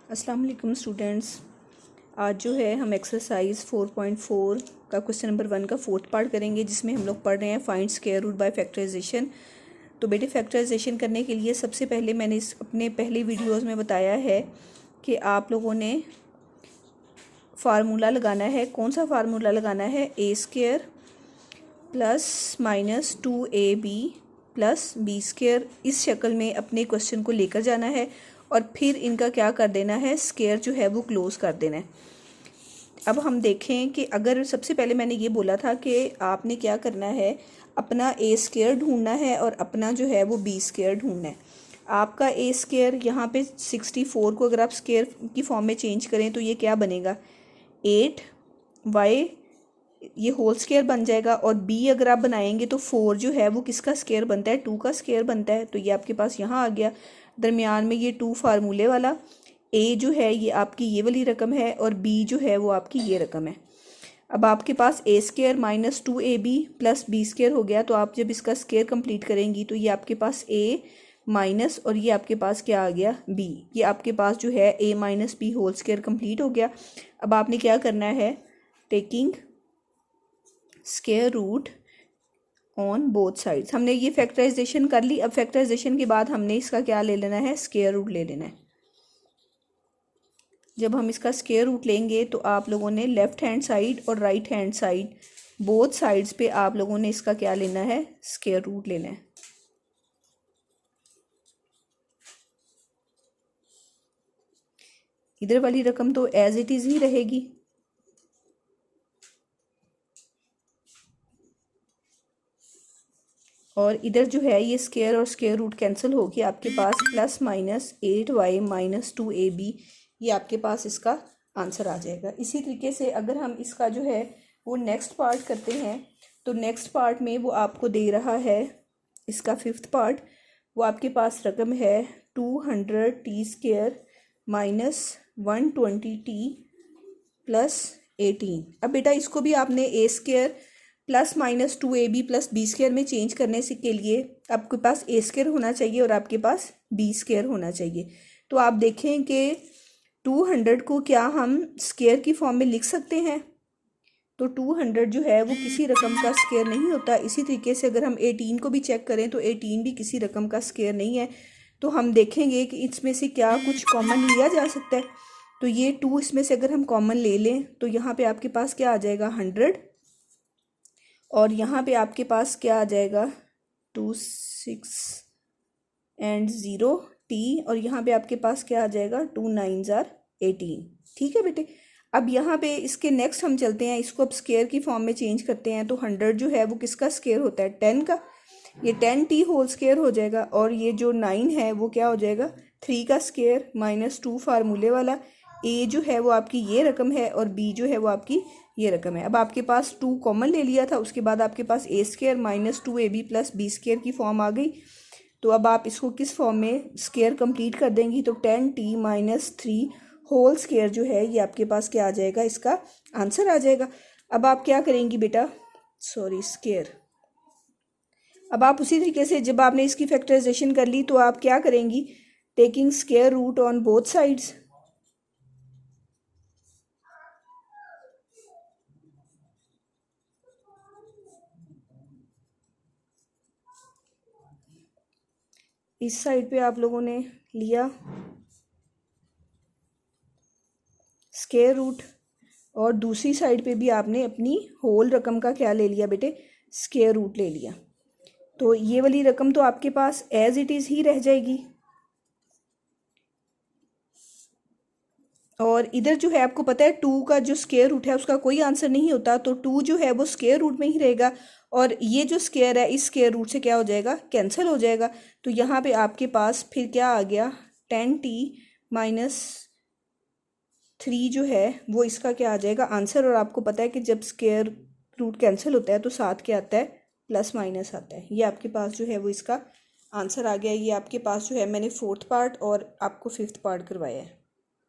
अस्सलाम वालेकुम स्टूडेंट्स। आज जो है हम एक्सरसाइज 4.4 का क्वेश्चन नंबर 1 का फोर्थ पार्ट करेंगे, जिसमें हम लोग पढ़ रहे हैं find square root by factorisation. तो बेटे फैक्टराइजेशन करने के लिए सबसे पहले मैंने अपने पहले वीडियोस में बताया है कि आप लोगों ने फार्मूला लगाना है। कौन सा फार्मूला लगाना है? A square plus minus 2ab plus B square. इस शक्ल में अपने क्वेश्चन को लेकर जाना है और फिर इनका क्या कर देना है, स्क्वायर जो है वो क्लोज कर देना है। अब हम देखें कि अगर सबसे पहले मैंने ये बोला था कि आपने क्या करना है, अपना ए स्क्वायर ढूंढना है और अपना जो है वो बी स्क्वायर ढूंढना है। आपका ए स्क्वायर यहाँ पे 64 को अगर आप स्क्वायर की फॉर्म में चेंज करें तो ये क्या बनेगा, 8y ये होल स्क्वायर बन जाएगा। और बी अगर आप बनाएंगे तो 4 जो है वो किसका स्क्वायर बनता है, 2 का स्क्वायर बनता है। तो ये आपके पास यहाँ आ गया। दरमियान में ये 2 फार्मूले वाला, ए जो है ये आपकी ये वाली रकम है और बी जो है वो आपकी ये रकम है। अब आपके पास ए square minus 2ab plus B square हो गया। तो आप जब इसका स्क्वायर कंप्लीट करेंगी तो ये आपके पास ए माइनस और ये आपके पास क्या आ गया, बी। ये आपके पास जो है A minus B whole square complete हो गया। अब आपने क्या करना है, taking square root on both sides. हमने ये फैक्टराइजेशन कर ली। अब फैक्टराइजेशन के बाद हमने इसका क्या ले लेना है, स्क्वायर रूट ले लेना है। जब हम इसका स्क्वायर रूट लेंगे तो आप लोगों ने लेफ्ट हैंड साइड और right hand side both sides पे आप लोगों ने इसका क्या लेना है, स्क्वायर रूट लेना है। इधर वाली रकम तो एज इट इज ही रहेगी, और इधर जो है ये स्क्वायर और स्क्वायर रूट कैंसिल होके आपके पास plus minus 8y minus 2ab ये आपके पास इसका आंसर आ जाएगा। इसी तरीके से अगर हम इसका जो है वो नेक्स्ट पार्ट करते हैं तो नेक्स्ट पार्ट में वो आपको दे रहा है, इसका फिफ्थ पार्ट, वो आपके पास रकम है 200t square minus 120t plus 18। अब बेटा इसको भी आपने a square plus minus 2ab plus B square में चेंज करने से के लिए आपके पास ए स्क्वायर होना चाहिए और आपके पास बी स्क्वायर होना चाहिए। तो आप देखें कि 200 को क्या हम स्क्वायर की फॉर्म में लिख सकते हैं, तो 200 जो है वो किसी रकम का स्क्वायर नहीं होता। इसी तरीके से अगर हम 18 को भी चेक करें तो 18 भी किसी रकम का स्क्वायर नहीं है। तो हम देखेंगे कि इसमें से क्या कुछ कॉमन लिया जा सकता है। तो ये 2 इसमें से अगर हम कॉमन ले लें तो यहाँ पे आपके पास क्या आ जाएगा, 100, और यहाँ पे आपके पास क्या आ जाएगा, 2 6 एंड 0t, और यहाँ पे आपके पास क्या आ जाएगा, 2 9s are 18। ठीक है बेटे। अब यहाँ पे इसके नेक्स्ट हम चलते हैं, इसको अब स्क्वायर की फॉर्म में चेंज करते हैं। तो 100 जो है वो किसका स्क्वायर होता है, 10 का। ये 10t होल स्क्वायर हो जाएगा और ये जो 9 है वो क्या हो जाएगा, 3 का स्क्वायर माइनस 2 फार्मूले वाला। ए जो है वो आपकी ये रकम है और बी जो है वो आपकी ये रकम है। अब आपके पास 2 कॉमन ले लिया था, उसके बाद आपके पास ए square minus 2ab plus B square की फॉर्म आ गई। तो अब आप इसको किस फॉर्म में स्क्वायर कंप्लीट कर देंगी, तो 10t माइनस 3 होल स्क्वायर जो है ये आपके पास क्या आ जाएगा, इसका आंसर आ जाएगा। अब आप क्या करेंगी बेटा, स्क्वायर। अब आप उसी तरीके से जब आपने इसकी फैक्टराइजेशन कर ली तो आप क्या करेंगी, taking square root on both sides. इस साइड पे आप लोगों ने लिया स्क्वायर रूट और दूसरी साइड पे भी आपने अपनी होल रकम का क्या ले लिया बेटे, स्क्वायर रूट ले लिया। तो ये वाली रकम तो आपके पास एज इट इज़ ही रह जाएगी। और इधर जो है आपको पता है 2 का जो स्क्वायर रूट है उसका कोई आंसर नहीं होता, तो 2 जो है वो स्क्वायर रूट में ही रहेगा और ये जो स्क्वायर है इस स्क्वायर रूट से क्या हो जाएगा, कैंसिल हो जाएगा। तो यहाँ पे आपके पास फिर क्या आ गया, 10t माइनस 3 जो है वो इसका क्या आ जाएगा, आंसर। और आपको पता है कि जब स्क्वायर रूट कैंसिल होता है तो साथ क्या आता है, प्लस माइनस आता है। ये आपके पास जो है वो इसका आंसर आ गया। ये आपके पास जो है मैंने फोर्थ पार्ट और आपको फिफ्थ पार्ट करवाया है।